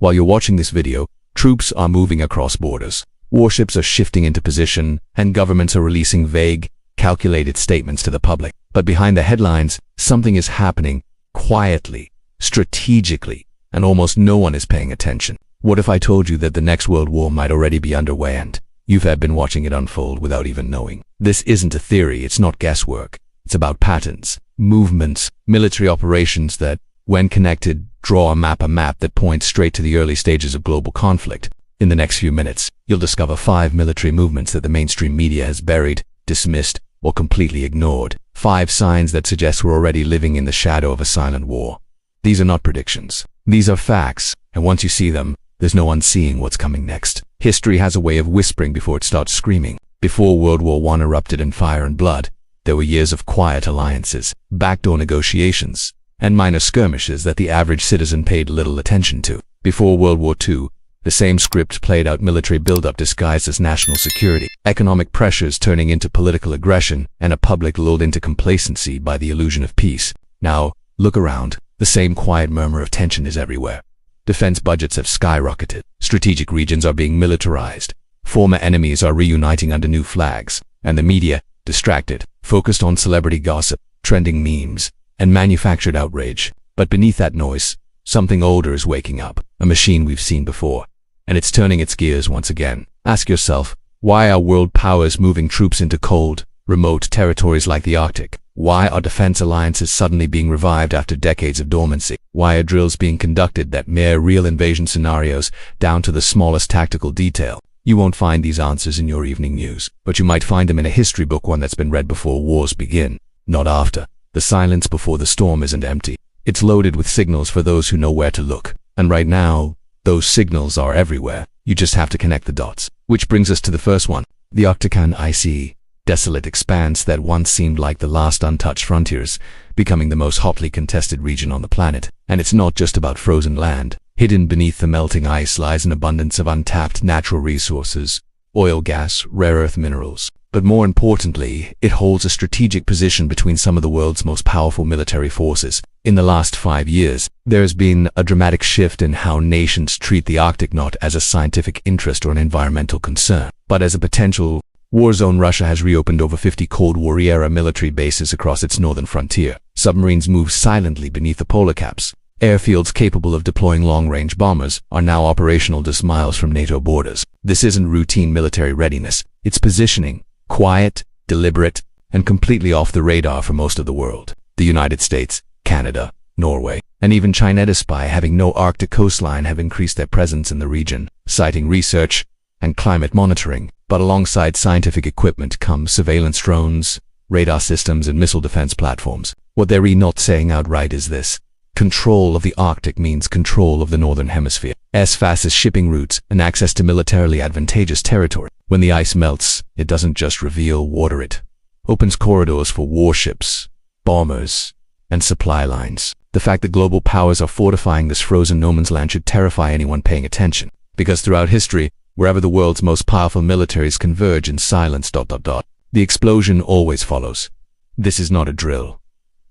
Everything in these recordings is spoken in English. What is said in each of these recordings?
While you're watching this video, troops are moving across borders. Warships are shifting into position, and governments are releasing vague, calculated statements to the public. But behind the headlines, something is happening quietly, strategically, and almost no one is paying attention. What if I told you that the next world war might already be underway and you've been watching it unfold without even knowing? This isn't a theory, it's not guesswork. It's about patterns, movements, military operations that, when connected, draw a map that points straight to the early stages of global conflict. In the next few minutes, you'll discover 5 military movements that the mainstream media has buried, dismissed, or completely ignored. 5 signs that suggest we're already living in the shadow of a silent war. These are not predictions. These are facts, and once you see them, there's no unseeing what's coming next. History has a way of whispering before it starts screaming. Before World War I erupted in fire and blood, there were years of quiet alliances, backdoor negotiations, and minor skirmishes that the average citizen paid little attention to. Before World War II, the same script played out: military buildup disguised as national security, economic pressures turning into political aggression, and a public lulled into complacency by the illusion of peace. Now, look around. The same quiet murmur of tension is everywhere. Defense budgets have skyrocketed. Strategic regions are being militarized. Former enemies are reuniting under new flags. And the media, distracted, focused on celebrity gossip, trending memes, and manufactured outrage. But beneath that noise, something older is waking up. A machine we've seen before. And it's turning its gears once again. Ask yourself, why are world powers moving troops into cold, remote territories like the Arctic? Why are defense alliances suddenly being revived after decades of dormancy? Why are drills being conducted that mirror real invasion scenarios down to the smallest tactical detail? You won't find these answers in your evening news, but you might find them in a history book, one that's been read before wars begin, not after. The silence before the storm isn't empty. It's loaded with signals for those who know where to look. And right now, those signals are everywhere. You just have to connect the dots. Which brings us to the first one. The Arctic, icy, desolate expanse that once seemed like the last untouched frontiers, becoming the most hotly contested region on the planet. And it's not just about frozen land. Hidden beneath the melting ice lies an abundance of untapped natural resources, oil, gas, rare earth minerals. But more importantly, it holds a strategic position between some of the world's most powerful military forces. In the last 5 years, there has been a dramatic shift in how nations treat the Arctic, not as a scientific interest or an environmental concern, but as a potential war zone. Russia has reopened over 50 Cold War-era military bases across its northern frontier. Submarines move silently beneath the polar caps. Airfields capable of deploying long-range bombers are now operational just miles from NATO borders. This isn't routine military readiness. It's positioning, quiet, deliberate, and completely off the radar for most of the world. The United States, Canada, Norway, and even China, despite having no Arctic coastline, have increased their presence in the region, citing research and climate monitoring. But alongside scientific equipment comes surveillance drones, radar systems, and missile defense platforms. What they're not saying outright is this: control of the Arctic means control of the Northern Hemisphere, as fast as shipping routes and access to militarily advantageous territory. When the ice melts, it doesn't just reveal water, it opens corridors for warships, bombers, and supply lines. The fact that global powers are fortifying this frozen no man's land should terrify anyone paying attention, because throughout history, wherever the world's most powerful militaries converge in silence, the explosion always follows. This is not a drill.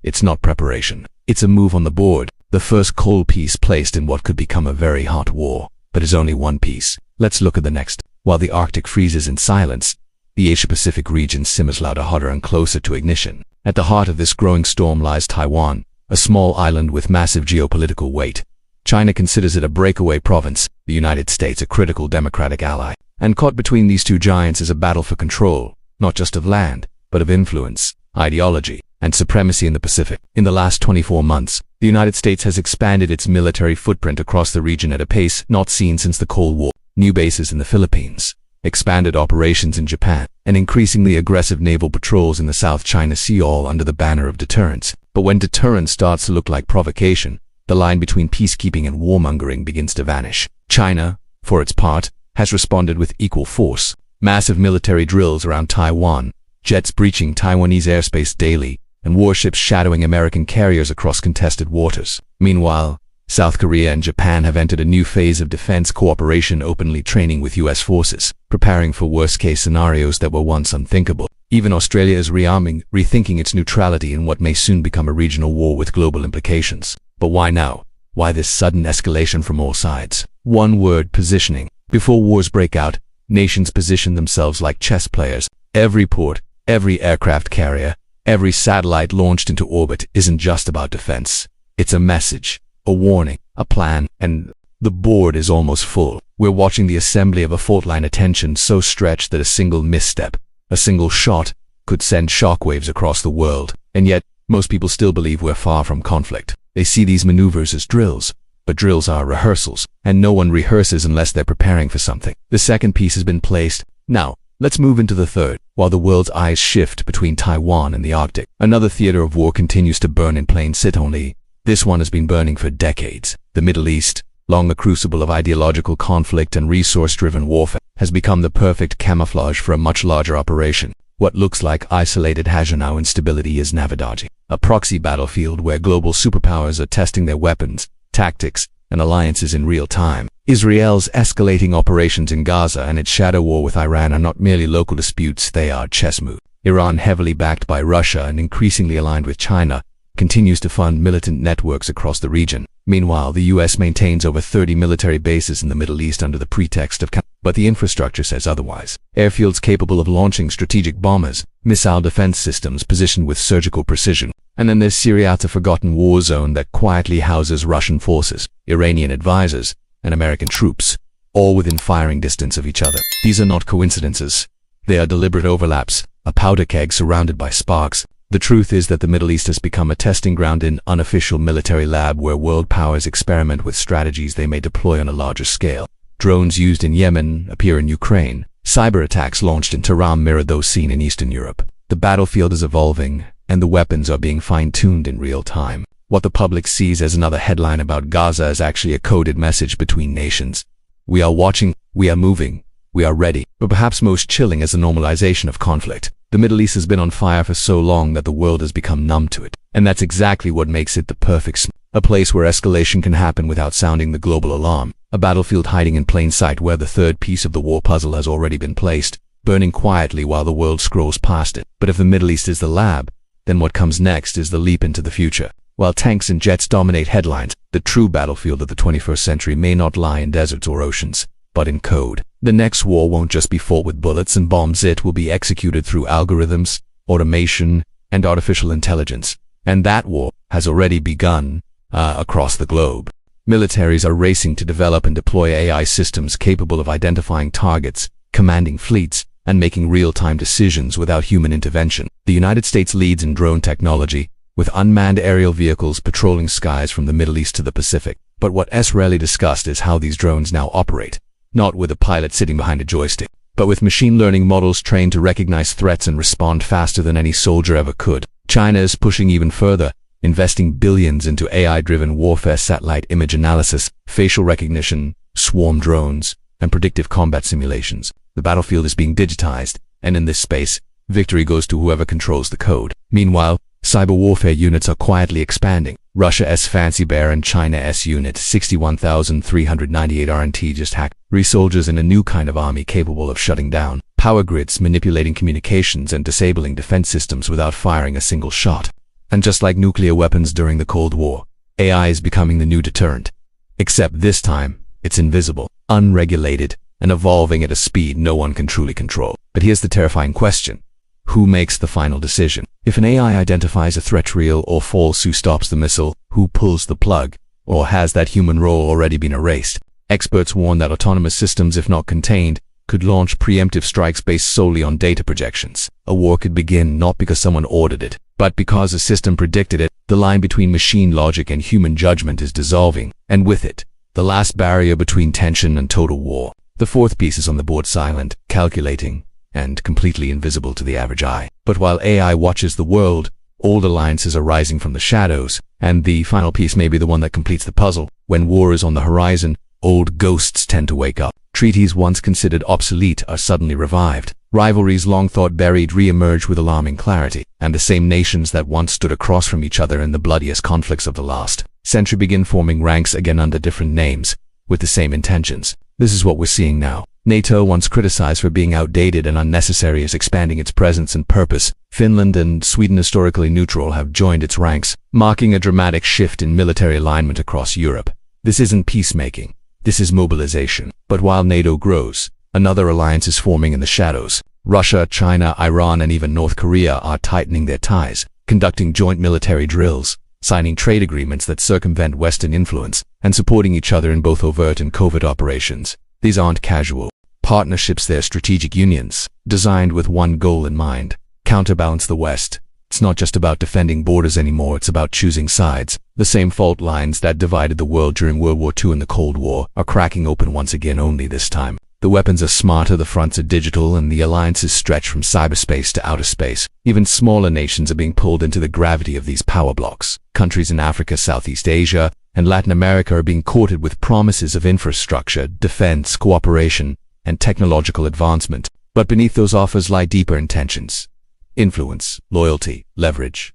It's not preparation. It's a move on the board, the first cold piece placed in what could become a very hot war. But it's only one piece. Let's look at the next. While the Arctic freezes in silence, the Asia-Pacific region simmers louder, hotter, and closer to ignition. At the heart of this growing storm lies Taiwan, a small island with massive geopolitical weight. China considers it a breakaway province, the United States a critical democratic ally. And caught between these two giants is a battle for control, not just of land, but of influence, ideology, and supremacy in the Pacific. In the last 24 months, the United States has expanded its military footprint across the region at a pace not seen since the Cold War. New bases in the Philippines, expanded operations in Japan, and increasingly aggressive naval patrols in the South China Sea, all under the banner of deterrence. But when deterrence starts to look like provocation, the line between peacekeeping and warmongering begins to vanish. China, for its part, has responded with equal force. Massive military drills around Taiwan, jets breaching Taiwanese airspace daily, and warships shadowing American carriers across contested waters. Meanwhile, South Korea and Japan have entered a new phase of defense cooperation, openly training with US forces, preparing for worst-case scenarios that were once unthinkable. Even Australia is rearming, rethinking its neutrality in what may soon become a regional war with global implications. But why now? Why this sudden escalation from all sides? One word: positioning. Before wars break out, nations position themselves like chess players. Every port, every aircraft carrier, every satellite launched into orbit isn't just about defense. It's a message, a warning, a plan, and the board is almost full. We're watching the assembly of a fault line, attention so stretched that a single misstep, a single shot, could send shockwaves across the world. And yet, most people still believe we're far from conflict. They see these maneuvers as drills, but drills are rehearsals, and no one rehearses unless they're preparing for something. The second piece has been placed. Now, let's move into the third. While the world's eyes shift between Taiwan and the Arctic, another theater of war continues to burn in plain sight. Only this one has been burning for decades. The Middle East, long a crucible of ideological conflict and resource-driven warfare, has become the perfect camouflage for a much larger operation. What looks like isolated Hajanao instability is Navadaji, a proxy battlefield where global superpowers are testing their weapons, tactics, and alliances in real time. Israel's escalating operations in Gaza and its shadow war with Iran are not merely local disputes, they are chess moves. Iran, heavily backed by Russia and increasingly aligned with China, continues to fund militant networks across the region. Meanwhile, the US maintains over 30 military bases in the Middle East under the pretext of but the infrastructure says otherwise. Airfields capable of launching strategic bombers, missile defense systems positioned with surgical precision. And then there's Syria's forgotten war zone that quietly houses Russian forces, Iranian advisors, and American troops, all within firing distance of each other. These are not coincidences. They are deliberate overlaps, a powder keg surrounded by sparks. The truth is that the Middle East has become a testing ground, an unofficial military lab where world powers experiment with strategies they may deploy on a larger scale. Drones used in Yemen appear in Ukraine. Cyber attacks launched in Tehran mirror those seen in Eastern Europe. The battlefield is evolving, and the weapons are being fine-tuned in real time. What the public sees as another headline about Gaza is actually a coded message between nations. We are watching, we are moving, we are ready. But perhaps most chilling is the normalization of conflict. The Middle East has been on fire for so long that the world has become numb to it. And that's exactly what makes it the perfect a place where escalation can happen without sounding the global alarm. A battlefield hiding in plain sight where the third piece of the war puzzle has already been placed, burning quietly while the world scrolls past it. But if the Middle East is the lab, then what comes next is the leap into the future. While tanks and jets dominate headlines, the true battlefield of the 21st century may not lie in deserts or oceans, but in code. The next war won't just be fought with bullets and bombs, it will be executed through algorithms, automation, and artificial intelligence. And that war has already begun across the globe. Militaries are racing to develop and deploy AI systems capable of identifying targets, commanding fleets, and making real-time decisions without human intervention. The United States leads in drone technology, with unmanned aerial vehicles patrolling skies from the Middle East to the Pacific. But what's rarely discussed is how these drones now operate. Not with a pilot sitting behind a joystick, but with machine learning models trained to recognize threats and respond faster than any soldier ever could. China is pushing even further, investing billions into AI-driven warfare, satellite image analysis, facial recognition, swarm drones, and predictive combat simulations. The battlefield is being digitized, and in this space, victory goes to whoever controls the code. Meanwhile, cyber warfare units are quietly expanding. Russia's Fancy Bear and China's Unit 61,398 RNT just hacked soldiers in a new kind of army capable of shutting down power grids, manipulating communications, and disabling defense systems without firing a single shot. And just like nuclear weapons during the Cold War, AI is becoming the new deterrent. Except this time, it's invisible, unregulated, and evolving at a speed no one can truly control. But here's the terrifying question. Who makes the final decision? If an AI identifies a threat real or false, who stops the missile? Who pulls the plug? Or has that human role already been erased? Experts warn that autonomous systems, if not contained, could launch preemptive strikes based solely on data projections. A war could begin not because someone ordered it, but because a system predicted it. The line between machine logic and human judgment is dissolving, and with it, the last barrier between tension and total war. The fourth piece is on the board, silent, calculating, and completely invisible to the average eye. But while AI watches the world, old alliances are rising from the shadows, and the final piece may be the one that completes the puzzle. When war is on the horizon, old ghosts tend to wake up. Treaties once considered obsolete are suddenly revived. Rivalries long thought buried re-emerge with alarming clarity, and the same nations that once stood across from each other in the bloodiest conflicts of the last century begin forming ranks again under different names, with the same intentions. This is what we're seeing now. NATO, once criticized for being outdated and unnecessary, is expanding its presence and purpose. Finland and Sweden, historically neutral, have joined its ranks, marking a dramatic shift in military alignment across Europe. This isn't peacemaking. This is mobilization. But while NATO grows, another alliance is forming in the shadows. Russia, China, Iran, and even North Korea are tightening their ties, conducting joint military drills, signing trade agreements that circumvent Western influence, and supporting each other in both overt and covert operations. These aren't casual partnerships, they're strategic unions, designed with one goal in mind: counterbalance the West. It's not just about defending borders anymore, it's about choosing sides. The same fault lines that divided the world during World War II and the Cold War are cracking open once again, only this time. The weapons are smarter, the fronts are digital, and the alliances stretch from cyberspace to outer space. Even smaller nations are being pulled into the gravity of these power blocks. Countries in Africa, Southeast Asia, and Latin America are being courted with promises of infrastructure, defense, cooperation, and technological advancement. But beneath those offers lie deeper intentions: influence, loyalty, leverage.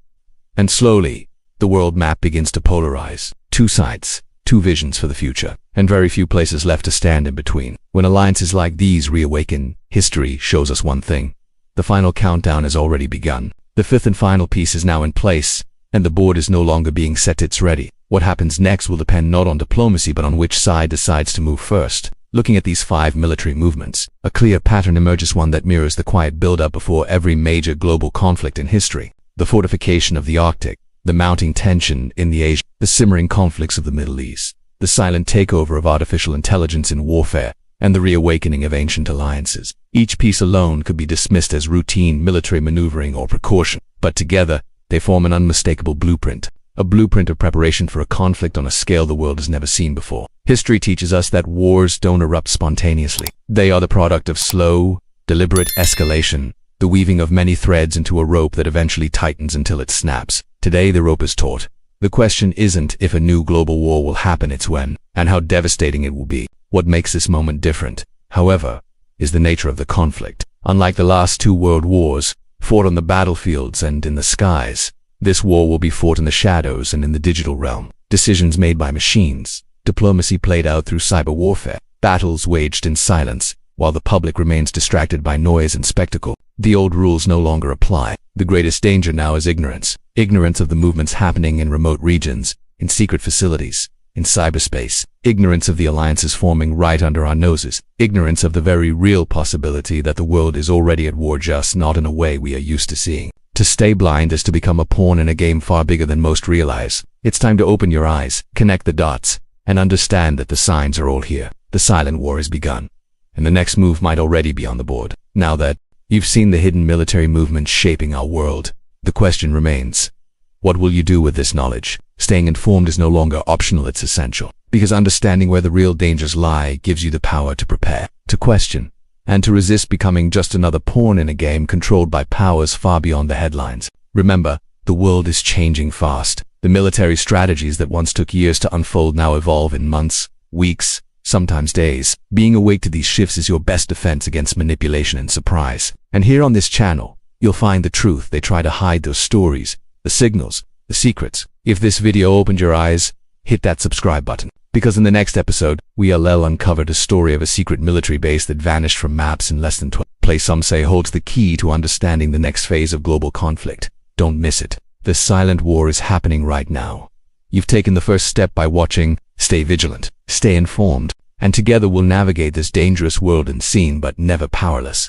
And slowly, the world map begins to polarize. Two sides, two visions for the future, and very few places left to stand in between. When alliances like these reawaken, history shows us one thing: the final countdown has already begun. The fifth and final piece is now in place, and the board is no longer being set, it's ready. What happens next will depend not on diplomacy but on which side decides to move first. Looking at these 5 military movements, a clear pattern emerges, one that mirrors the quiet build-up before every major global conflict in history. The fortification of the Arctic, the mounting tension in the Asia, the simmering conflicts of the Middle East, the silent takeover of artificial intelligence in warfare, and the reawakening of ancient alliances. Each piece alone could be dismissed as routine military maneuvering or precaution, but together they form an unmistakable blueprint. A blueprint of preparation for a conflict on a scale the world has never seen before. History teaches us that wars don't erupt spontaneously. They are the product of slow, deliberate escalation, the weaving of many threads into a rope that eventually tightens until it snaps. Today the rope is taut. The question isn't if a new global war will happen, it's when, and how devastating it will be. What makes this moment different, however, is the nature of the conflict. Unlike the last 2 world wars, fought on the battlefields and in the skies, this war will be fought in the shadows and in the digital realm. Decisions made by machines, diplomacy played out through cyber warfare, battles waged in silence, while the public remains distracted by noise and spectacle. The old rules no longer apply. The greatest danger now is ignorance. Ignorance of the movements happening in remote regions, in secret facilities, in cyberspace. Ignorance of the alliances forming right under our noses. Ignorance of the very real possibility that the world is already at war, just not in a way we are used to seeing. To stay blind is to become a pawn in a game far bigger than most realize. It's time to open your eyes, connect the dots, and understand that the signs are all here. The silent war has begun, and the next move might already be on the board. Now that you've seen the hidden military movements shaping our world, the question remains: what will you do with this knowledge? Staying informed is no longer optional, it's essential. Because understanding where the real dangers lie gives you the power to prepare, to question, and to resist becoming just another pawn in a game controlled by powers far beyond the headlines. Remember, the world is changing fast. The military strategies that once took years to unfold now evolve in months, weeks, sometimes days. Being awake to these shifts is your best defense against manipulation and surprise. And here on this channel, you'll find the truth. They try to hide those stories, the signals, the secrets. If this video opened your eyes, hit that subscribe button. Because in the next episode, we'll uncover the story of a secret military base that vanished from maps in less than 12 place some say holds the key to understanding the next phase of global conflict. Don't miss it. The silent war is happening right now. You've taken the first step by watching. Stay vigilant, stay informed, and together we'll navigate this dangerous world unseen but never powerless.